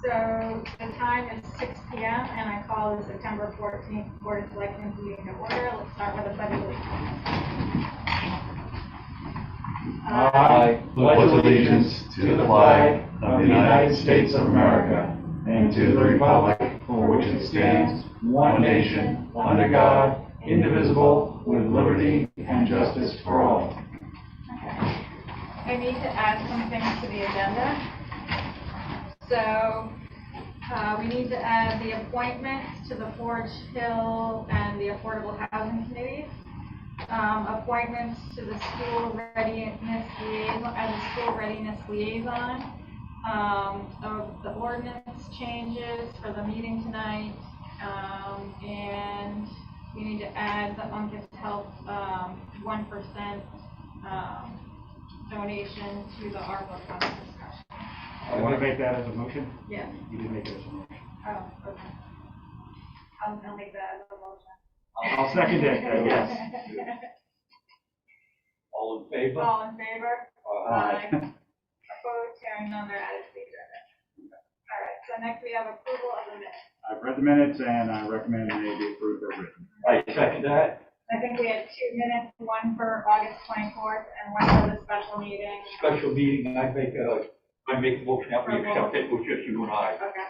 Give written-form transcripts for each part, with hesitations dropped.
So the time is 6 p.m. and I call the September 14th Board of Selectmen meeting to order. Let's start with a pledge of allegiance. I pledge allegiance to the flag of the United States of America and to the republic for which it stands, one nation, under God, indivisible, with liberty and justice for all. Okay. I need to add some things to the agenda. So we need to add the appointments to the Forge Hill and the Affordable Housing Committees. Appointments to the school readiness liaison as a school readiness liaison. Of the ordinance changes for the meeting tonight, and we need to add the Uncas Health 1% donation to the ARPA fund discussion. I want to make that as a motion? Yes. You did make it as a motion. Oh, okay. I'll make that as a motion. I'll second it, yes. All in favor? All in favor? Aye. Opposed? Hearing none, they're added to the agenda. All right, so next we have approval of the minutes. I've read the minutes and I recommend they be approved or written. I second that. I think we had 2 minutes, one for August 24th and one for the special meeting. Special meeting, I make a motion that we accept it with just you and I. Okay.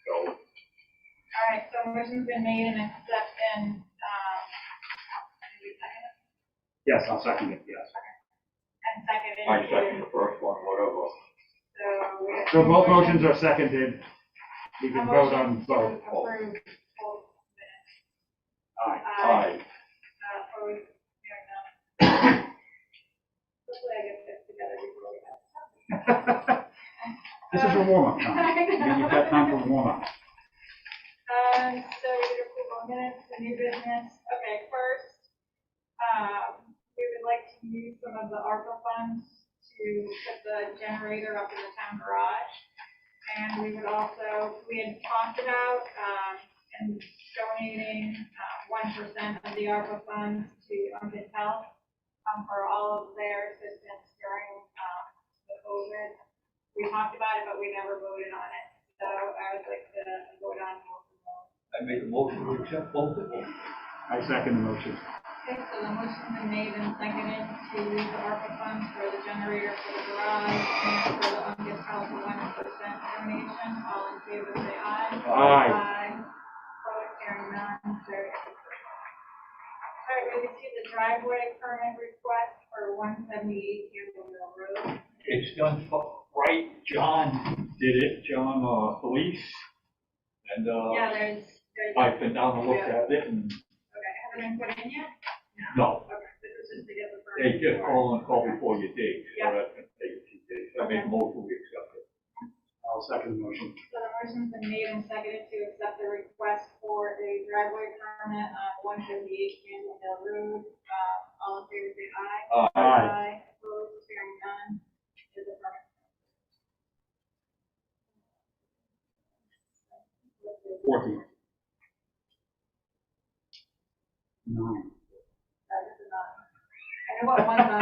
So, All right, so motion's been made and accepted. Yes, I'll second it, yes. And seconded. I second the first one, whatever. So we have So both two motions are seconded. We A can vote on motion to both. approve both minutes. Aye. Aye. Opposed? Hearing none. Hopefully I get this together before we have. This is a warm-up time. You've got time for warm-up. So we did approval of minutes, the new business. Okay, first, we would like to use some of the ARPA funds to put the generator up in the town garage. And we would also, we had talked about, and donating 1% of the ARPA funds to Uncas Health for all of their assistance during the COVID. We talked about it, but we never voted on it. So I would like to vote on both of those. I make a motion to accept both of them. I second the motion. Okay, so the motion's been made and seconded to use the ARPA funds for the generator for the garage and for the Uncas Health 1% donation. All in favor, say aye. Aye. Aye. Opposed, hearing none, carried. All right, we received the driveway permit request for 178 Campbell Mill Road. It's done right. John did it, John, police. And, Yeah, there's. I've been down and looked at it and Okay, haven't been put in yet? no, Okay, this is just to get the they permit. just call before you dig. So Yeah. that's gonna take a few days. I make a motion we accept it. I'll second the motion. So the motion's been made and seconded to accept the request for a driveway permit on 178 Campbell Mill Road. All in favor, say aye. Aye. Opposed, hearing none, is the permit. 14. 9. That is a nine. I know what one's on it.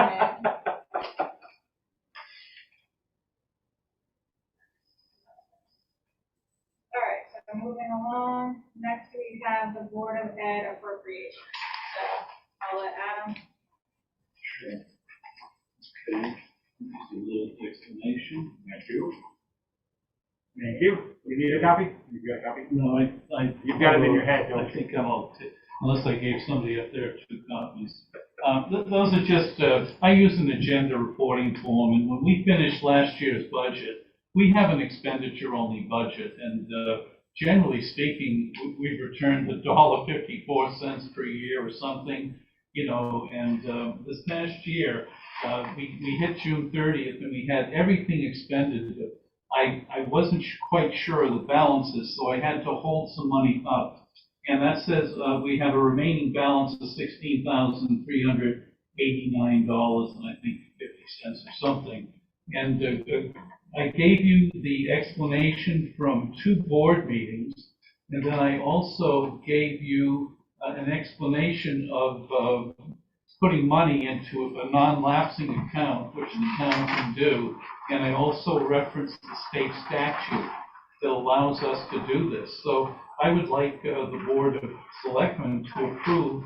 All right, so moving along, next we have the Board of Ed appropriation. So I'll let Adam. Okay. Just a little explanation. Thank you. Thank you. You need a copy? You got a copy? No, You've got it in your head, don't I think I'm okay, unless I gave somebody up there 2 copies. Those are just, I use an agenda reporting form, and when we finished last year's budget, we have an expenditure-only budget, and generally speaking, we've returned $1.54 per year or something, you know, and this past year, we hit June 30th, and we had everything expended. I wasn't quite sure of the balances, so I had to hold some money up. And that says we have a remaining balance of $16,389, and I think 50 cents or something. And I gave you the explanation from 2 board meetings, and then I also gave you an explanation of putting money into a non-lapsing account, which the town can do. And I also referenced the state statute. that allows us to do this. So I would like the Board of Selectmen to approve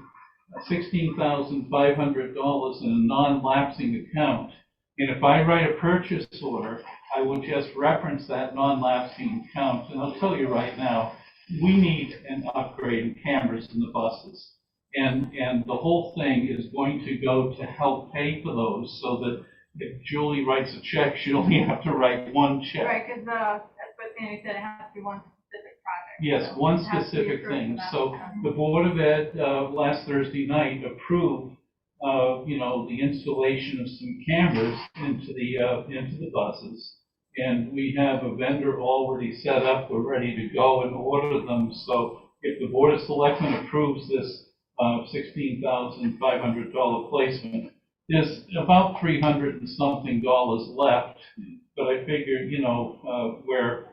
$16,500 in a non-lapsing account. And if I write a purchase order, I will just reference that non-lapsing account. And I'll tell you right now, we need an upgrade in cameras in the buses. And the whole thing is going to go to help pay for those, so that if Julie writes a check, she'll only have to write one check. Right, because that's what Sandy said, it has to be one specific project. Yes, So one it has to be specific approved thing. for that. So the Board of Ed, last Thursday night approved, the installation of some cameras into the buses. And we have a vendor already set up, we're ready to go and order them. So if the Board of Selectmen approves this $16,500 placement, there's about $300 and something left. But I figured, where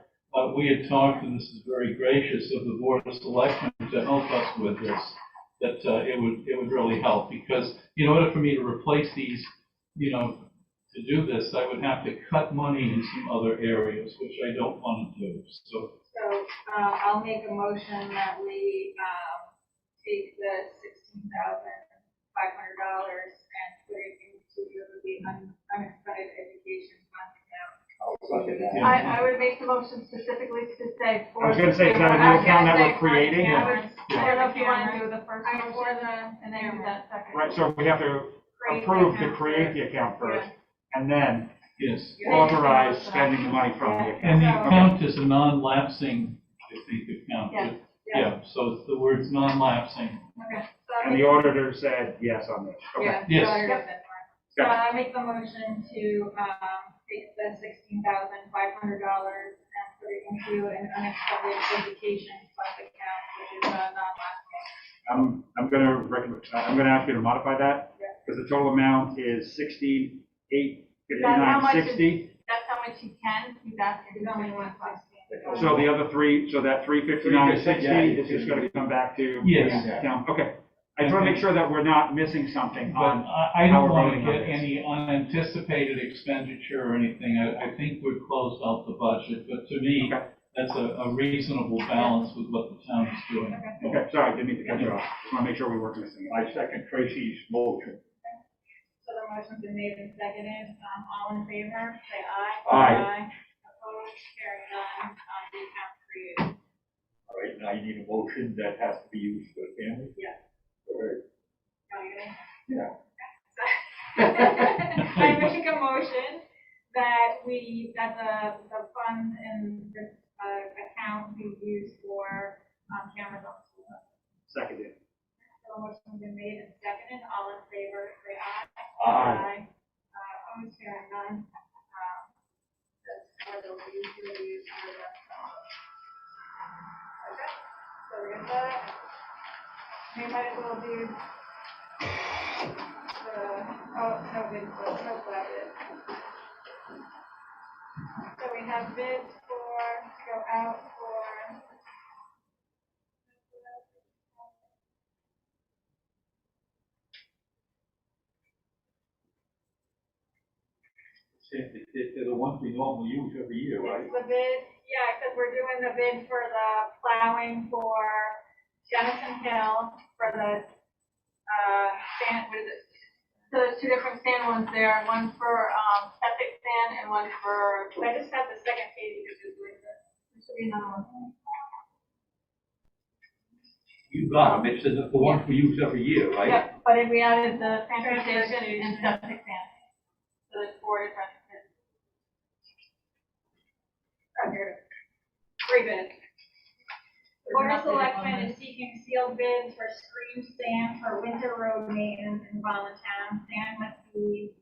we had talked, and this is very gracious of the Board of Selectmen to help us with this, that it would really help, because in order for me to replace these, to do this, I would have to cut money in some other areas, which I don't want to do. So I'll make a motion that we, take the $16,500 and put it into the unexpended education fund account. I would make the motion specifically to say for. I was gonna say, is that a new account that we're creating? I don't know if you want to do the first motion and then do that second. Right, so we have to approve to create the account first, and then yes. authorize spending the money from the account. And the account is a non-lapsing, I think, account. Yes. Yeah, so it's the words non-lapsing. Okay. And the auditor said yes on this. Okay. Yeah. Yes. So I make the motion to, take the $16,500 and put it into an unexpended education fund account, which is non-lapsing. I'm gonna ask you to modify that, because the total amount is $16,859.60. That's how much you can, he's asking, he's only one question. So the other three, so that $359.60 is just gonna come back to Yes. the account. Okay. I just wanna make sure that we're not missing something But on. I how don't we're want to voting on get this. any unanticipated expenditure or anything. I think we've closed out the budget, but to me, Okay. that's a reasonable balance with what the town is doing. Okay, sorry, didn't mean to cut you off. Just wanna make sure we weren't missing it. I second Tracy's motion. So the motion's been made and seconded, all in favor, say aye. Aye. Opposed, carry none, the account created. All right, now you need a motion that has to be used for the family? Yes. Go ahead. Yeah. I make a motion that the funds in this, account be used for, cameras on school buses. Seconded. So the motion's been made and seconded, all in favor, say aye. Aye. Opposed, carry none, that's for the utilities for the. Okay, so we got that. We might as well do no bids, no flat bids. So we have bids to go out for. They're the ones we normally use every year, right? It's the bid, yeah, because we're doing the bid for the plowing for Jennison Hill, for the, sand, what is it? So there's two different sand ones there, one for, septic sand and one for, I just got the second page, which is like this. There should be another one. You got them, it's the ones we use every year, right? Yep, but then we added the transportation and septic sand. So there's four different bids. Right here. Three bids. Board of Selectmen is seeking sealed bids for screen sand for winter road maintenance in Voluntown. Sand must meet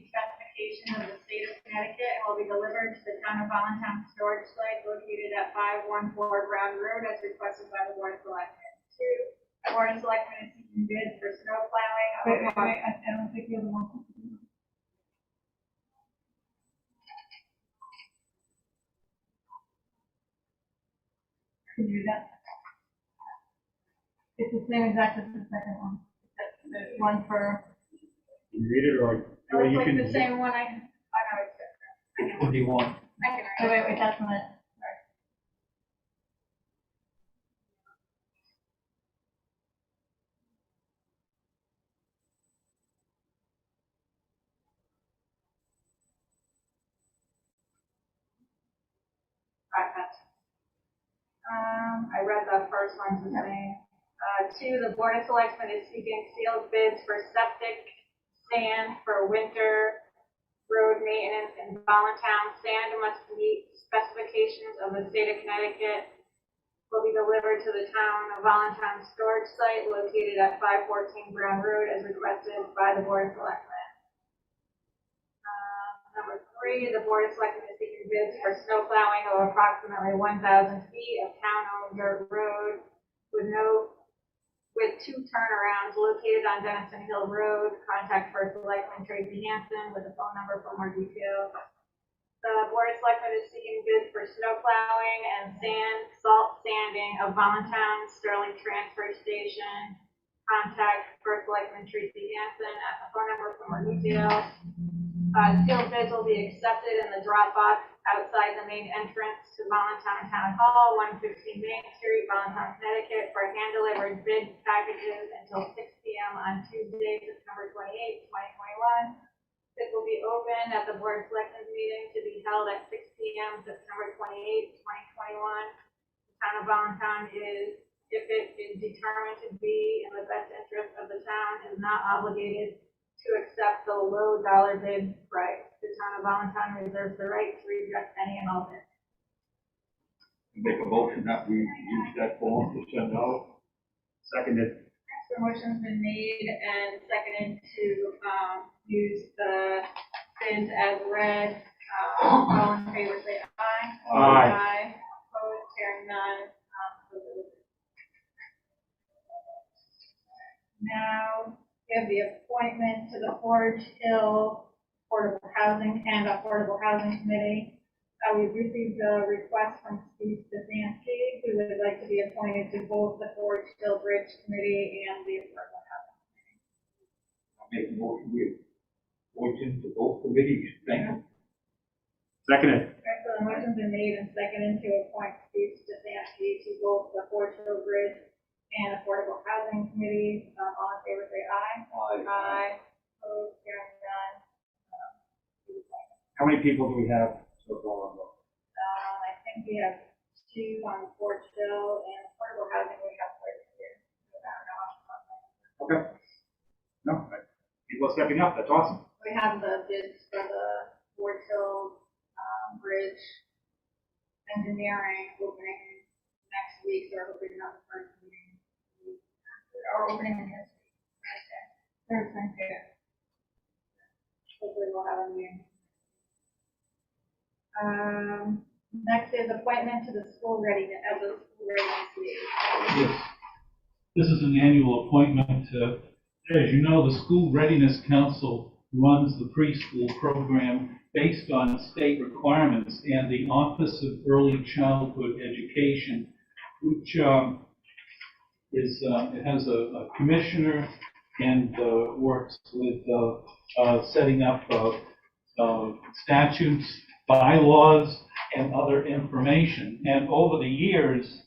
specification of the state of Connecticut and will be delivered to the town of Voluntown storage site located at 514 Brown Road as requested by the Board of Selectmen. Two, the Board of Selectmen is seeking bids for snow plowing. Wait, I don't think you're the one. Can you do that? It's the same exact as the second one, except there's one for, Can you read it, or it's you like can? the same one, I know it's different. What do you want? I can, oh, wait, that's one, sorry. I read the first one, the same. Two, the Board of Selectmen is seeking sealed bids for septic sand for winter road maintenance in Voluntown. Sand must meet specifications of the state of Connecticut. Will be delivered to the town of Voluntown storage site located at 514 Brown Road as requested by the Board of Selectmen. Number three, the Board of Selectmen is seeking bids for snow plowing of approximately 1,000 feet of town-owned dirt road with two turnarounds located on Denison Hill Road. Contact First Selectman Tracy Hansen with a phone number for more details. The Board of Selectmen is seeking bids for snow plowing and salt sanding of Voluntown Sterling Transfer Station. Contact First Selectman Tracy Hansen at the phone number for more details. Sealed bids will be accepted in the drop box outside the main entrance to Voluntown Town Hall, 115 Main Street, Voluntown, Connecticut, for hand-delivered bid packages until 6 p.m. on Tuesday, September 28, 2021. It will be open at the Board of Selectmen meeting to be held at 6 p.m. September 28, 2021. The town of Voluntown is, if it is determined to be in the best interest of the town, is not obligated to accept the low dollar bid price. The town of Voluntown reserves the right to reject any and all bids. Make a motion that we use that form to send out. Seconded. The motion's been made and seconded to use the bids as read. All in favor, say aye. Aye. Opposed, hearing none. Now, we have the appointment to the Forge Hill Affordable Housing and Affordable Housing Committee. We've received a request from Steve Stefanski, who would like to be appointed to both the Forge Hill Bridge Committee and the Affordable Housing Committee. I'll make a motion we appoint him to both committees. Thank you. Seconded. Okay, so the motion's been made and seconded to appoint Steve Stefanski to both the Forge Hill Bridge and Affordable Housing Committee. All in favor, say aye. Aye. Opposed, hearing none. How many people do we have so far on those? I think we have two on Forge Hill and Affordable Housing, we have 32. Okay. No, people are stepping up. That's awesome. We have the bids for the Forge Hill Bridge engineering opening next week, so we're hoping not the first meeting. Or opening next week. Thursday. Yeah. Hopefully we'll have a meeting. Next is appointment to the school readiness, as a school readiness league. Yes. This is an annual appointment. As you know, the School Readiness Council runs the preschool program based on state requirements, and the Office of Early Childhood Education, which it has a commissioner and works with setting up statutes, bylaws, and other information. And over the years,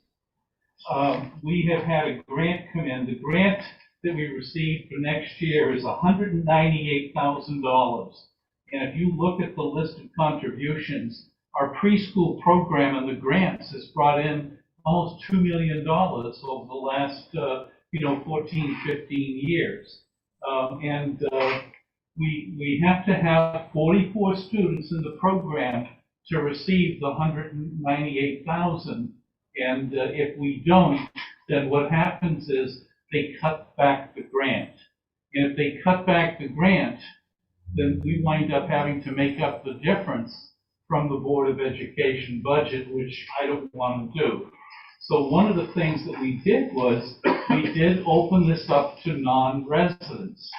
we have had a grant come in. The grant that we received for next year is $198,000. And if you look at the list of contributions, our preschool program and the grants has brought in almost $2 million over the last 14, 15 years. We have to have 44 students in the program to receive the $198,000. And if we don't, then what happens is they cut back the grant. And if they cut back the grant, then we wind up having to make up the difference from the Board of Education budget, which I don't want to do. So one of the things that we did was we did open this up to non-residents.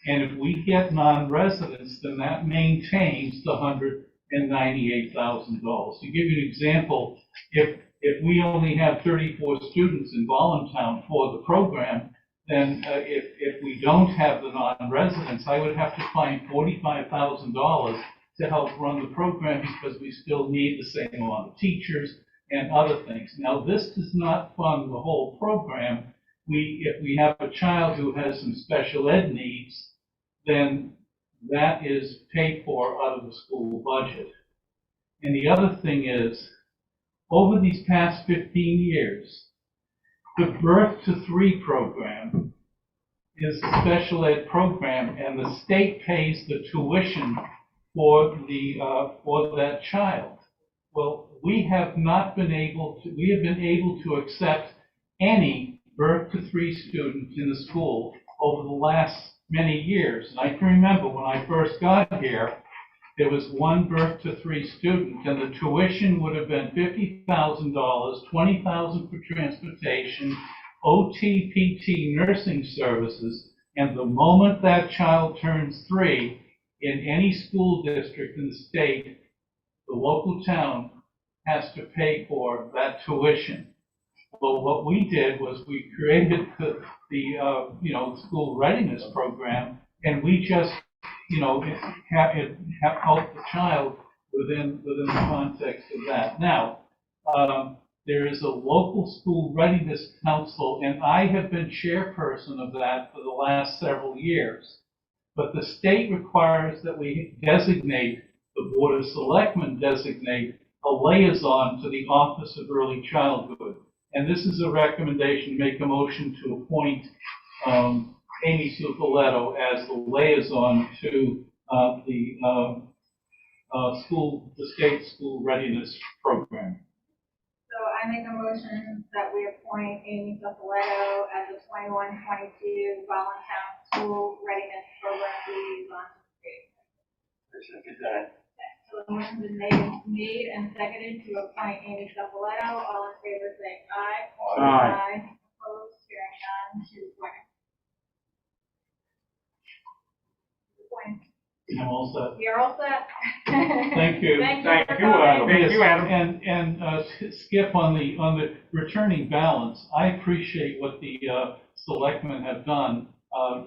And if we get non-residents, then that maintains the $198,000. To give you an example, if we only have 34 students in Voluntown for the program, then if we don't have the non-residents, I would have to find $45,000 to help run the program because we still need the same amount of teachers and other things. Now, this does not fund the whole program. If we have a child who has some special ed needs, then that is paid for out of the school budget. And the other thing is, over these past 15 years, the Birth to Three program is a special ed program, and the state pays the tuition for that child. Well, we have been able to accept any birth to three students in the school over the last many years. And I can remember when I first got here, there was one birth to three student, and the tuition would have been $50,000, $20,000 for transportation, OT, PT, nursing services, and the moment that child turns 3, in any school district in the state, the local town has to pay for that tuition. Well, what we did was we created the school readiness program, and we just, help the child within the context of that. Now, there is a local school readiness council, and I have been chairperson of that for the last several years. But the state requires that we designate, the Board of Selectmen designate a liaison to the Office of Early Childhood. And this is a recommendation to make a motion to appoint Amy Supoletto as the liaison to the state school readiness program. So I make a motion that we appoint Amy Supoletto as the 21-22 Voluntown School Readiness Program liaison to the state. I second that. So the motion's been made and seconded to appoint Amy Supoletto. All in favor say aye. Aye. Opposed, hearing none, to appoint. I'm all set. We are all set. Thank you. Thank you Thank for you, Adam. coming. Thank you, Adam. And Skip, on the returning balance, I appreciate what the selectmen have done.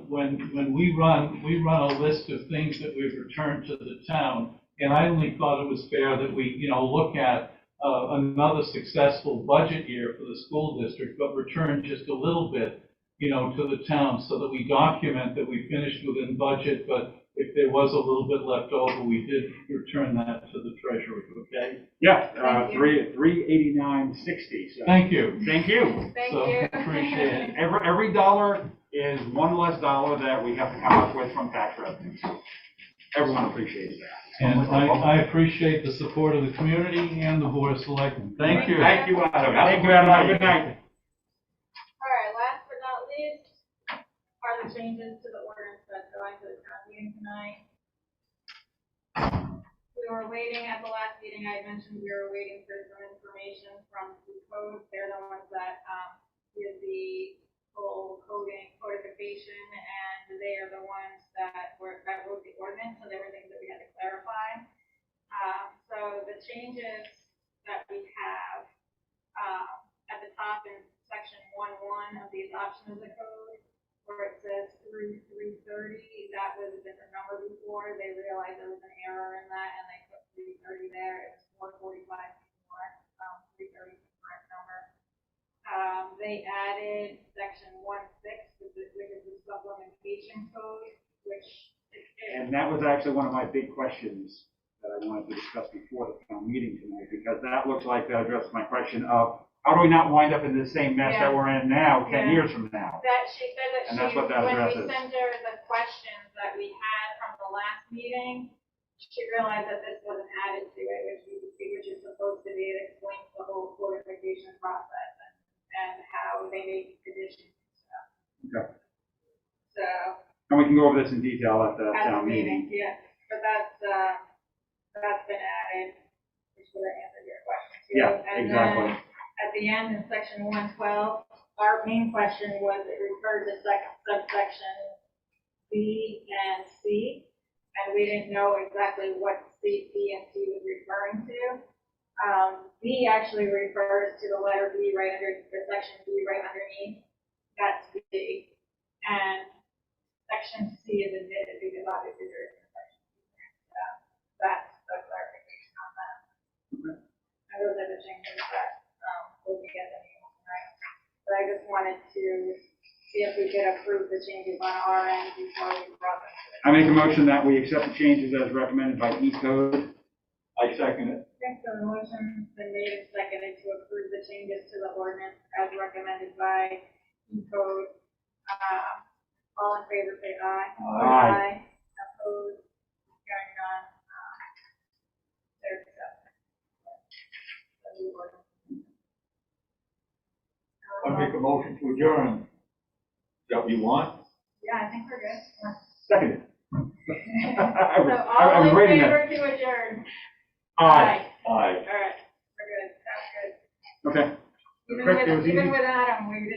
When we run a list of things that we've returned to the town, and I only thought it was fair that we, look at another successful budget year for the school district, but return just a little bit, to the town, so that we document that we finished within budget, but if there was a little bit left over, we did return that to the treasury, okay? Yeah, Thank you. 389.60. So. Thank you. Thank you. Thank So, you. appreciate it. Every dollar is one less dollar that we have to come up with from tax revenue. Everyone appreciates that. And I appreciate the support of the community and the Board of Selectmen. Thank you. Thank you, Adam. Thank you, Adam. Good night. All right, last but not least are the changes to the ordinance that's going to the town meeting tonight. We were waiting at the last meeting, I mentioned we were waiting for some information from the code. They're the ones that did the full codification, and they are the ones that wrote the ordinance, so there were things that we had to clarify. So the changes that we have at the top in section 1.1 of the adoption of the code, where it says through 330, that was a different number before. They realized there was an error in that, and they put 330 there. It was 445 before, 330 is the correct number. They added section 1.6, which is the supplementation code, which is. And that was actually one of my big questions that I wanted to discuss before the town meeting tonight, because that looks like that addressed my question of how do we not wind up in the same mess that we're in now, 10 years from now? That she said that And that's what that when address we is. sent her the questions that we had from the last meeting, she realized that this wasn't added to it, which is supposed to be. It explains the whole codification process and how they make additions and stuff. Okay. So. And we can go over this in detail at the At town the meeting. Yeah, but that's been added, which would have answered your question too. Yeah, And exactly. then at the end in section 112, our main question was it referred to subsection B and C, and we didn't know exactly what B and C was referring to. B actually refers to the letter B right under the section B right underneath. That's B, and section C is admitted because obviously there is a section C. That's the clarification on that. Okay. And those are the changes that we'll be getting tonight. But I just wanted to see if we could approve the changes on our end before we brought them to I make a motion that we accept the changes as recommended by E-Code. I second it. Okay, so the motion's been made and seconded to changes to the ordinance as recommended by code. All in favor, say aye. Aye. Opposed, hearing none, they're accepted. The new ordinance. I make a motion to adjourn. Is that what you want? Yeah, I think we're good. Second. So all in favor to adjourn? Aye. Aye. All right, we're good, that's good. Okay. Even Chris, it was with, even easy. with Adam, we didn't